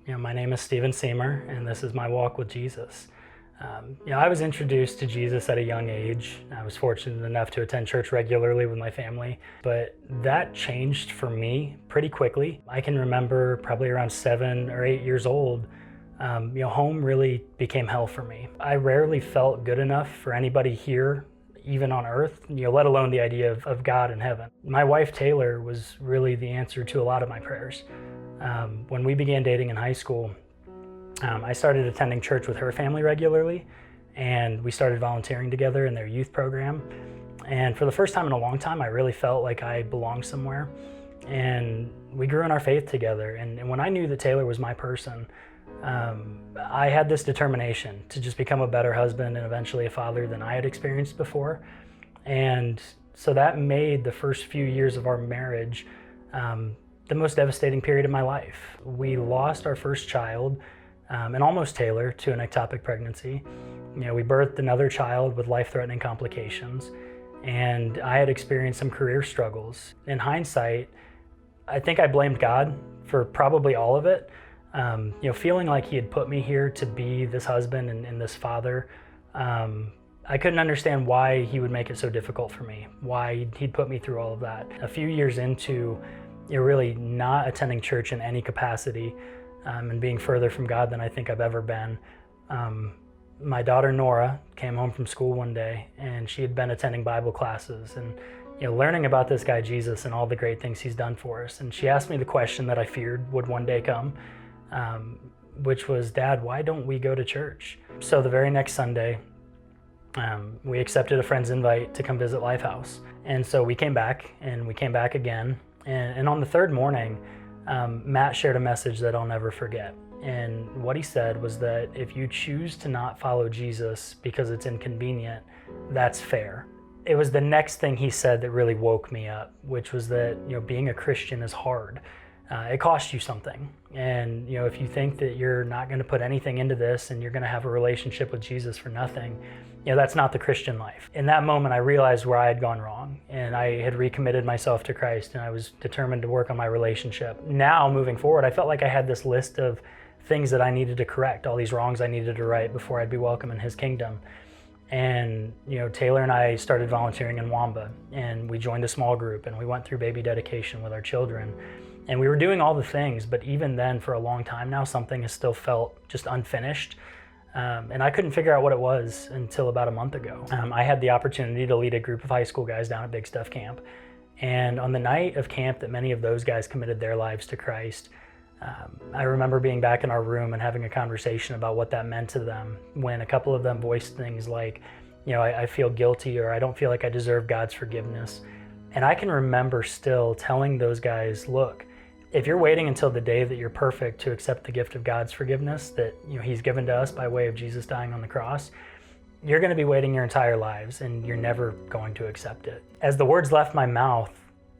My name is Semer, and this is my walk with Jesus. I was introduced to Jesus at a young age. I was fortunate enough to attend church regularly with my family, but that changed for me pretty quickly. I can remember probably around 7 or 8 years old, home really became hell for me. I rarely felt good enough for anybody here, even on earth, let alone the idea of God in heaven. My wife, Taylor, was really the answer to a lot of my prayers. When we began dating in high school, I started attending church with her family regularly, and we started volunteering together in their youth program. And for the first time in a long time, I really felt like I belonged somewhere. And we grew in our faith together. And when I knew that Taylor was my person, I had this determination to just become a better husband and eventually a father than I had experienced before. And so that made the first few years of our marriage the most devastating period of my life. We lost our first child, and almost Taylor, to an ectopic pregnancy. We birthed another child with life-threatening complications, and I had experienced some career struggles. In hindsight, I think I blamed God for probably all of it. Feeling like he had put me here to be this husband and this father. I couldn't understand why he would make it so difficult for me, why he'd put me through all of that. A few years into really not attending church in any capacity, and being further from God than I think I've ever been, my daughter Nora came home from school one day, and she had been attending Bible classes and learning about this guy Jesus and all the great things he's done for us. And she asked me the question that I feared would one day come, which was, "Dad, why don't we go to church?" So the very next Sunday, we accepted a friend's invite to come visit Lifehouse. And so we came back, and we came back again. And on the third morning, Matt shared a message that I'll never forget. And what he said was that if you choose to not follow Jesus because it's inconvenient, that's fair. It was the next thing he said that really woke me up, which was that being a Christian is hard. It costs you something. And if you think that you're not going to put anything into this and you're going to have a relationship with Jesus for nothing, that's not the Christian life. In that moment, I realized where I had gone wrong, and I had recommitted myself to Christ, and I was determined to work on my relationship. Now, moving forward, I felt like I had this list of things that I needed to correct, all these wrongs I needed to right before I'd be welcome in his kingdom. And Taylor and I started volunteering in Wamba, and we joined a small group, and we went through baby dedication with our children. And we were doing all the things, but even then, for a long time now, something has still felt just unfinished. And I couldn't figure out what it was until about a month ago. I had the opportunity to lead a group of high school guys down at Big Stuff Camp. And on the night of camp that many of those guys committed their lives to Christ, I remember being back in our room and having a conversation about what that meant to them, when a couple of them voiced things like, I feel guilty, or I don't feel like I deserve God's forgiveness. And I can remember still telling those guys, look, if you're waiting until the day that you're perfect to accept the gift of God's forgiveness that he's given to us by way of Jesus dying on the cross, you're going to be waiting your entire lives, and you're never going to accept it. As the words left my mouth,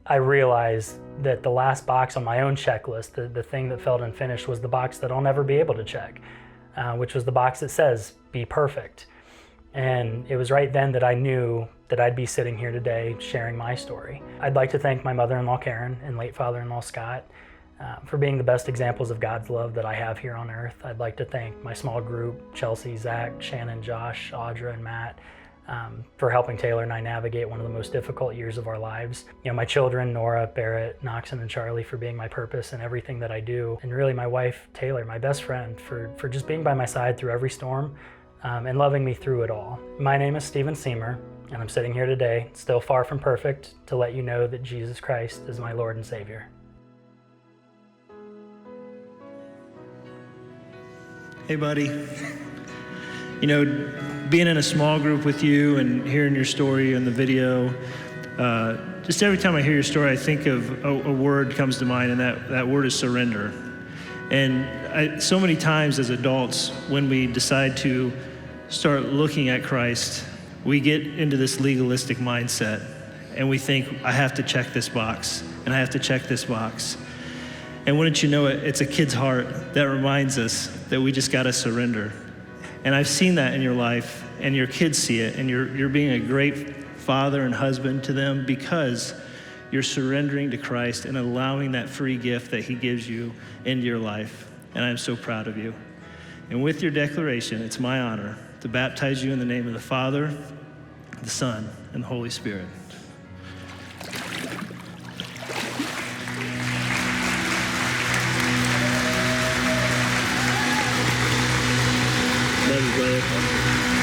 I realized that the last box on my own checklist, the thing that felt unfinished, was the box that I'll never be able to check, which was the box that says, be perfect. And it was right then that I knew that I'd be sitting here today sharing my story. I'd like to thank my mother-in-law Karen and late father-in-law Scott for being the best examples of God's love that I have here on earth. I'd like to thank my small group, Chelsea, Zach, Shannon, Josh, Audra, and Matt, for helping Taylor and I navigate one of the most difficult years of our lives. My children, Nora, Barrett, Noxon, and Charlie, for being my purpose in everything that I do. And really my wife, Taylor, my best friend, for just being by my side through every storm, and loving me through it all. My name is Semer, and I'm sitting here today, still far from perfect, to let you know that Jesus Christ is my Lord and Savior. Hey, buddy. Being in a small group with you and hearing your story in the video, just every time I hear your story, I think of a word comes to mind, and that word is surrender. And so many times as adults, when we decide to start looking at Christ, we get into this legalistic mindset, and we think, I have to check this box, and I have to check this box. And wouldn't you know it, it's a kid's heart that reminds us that we just gotta surrender. And I've seen that in your life, and your kids see it, and you're being a great father and husband to them because you're surrendering to Christ and allowing that free gift that he gives you into your life. and I'm so proud of you. And with your declaration, it's my honor to baptize you in the name of the Father, the Son, and the Holy Spirit. Love you, brother.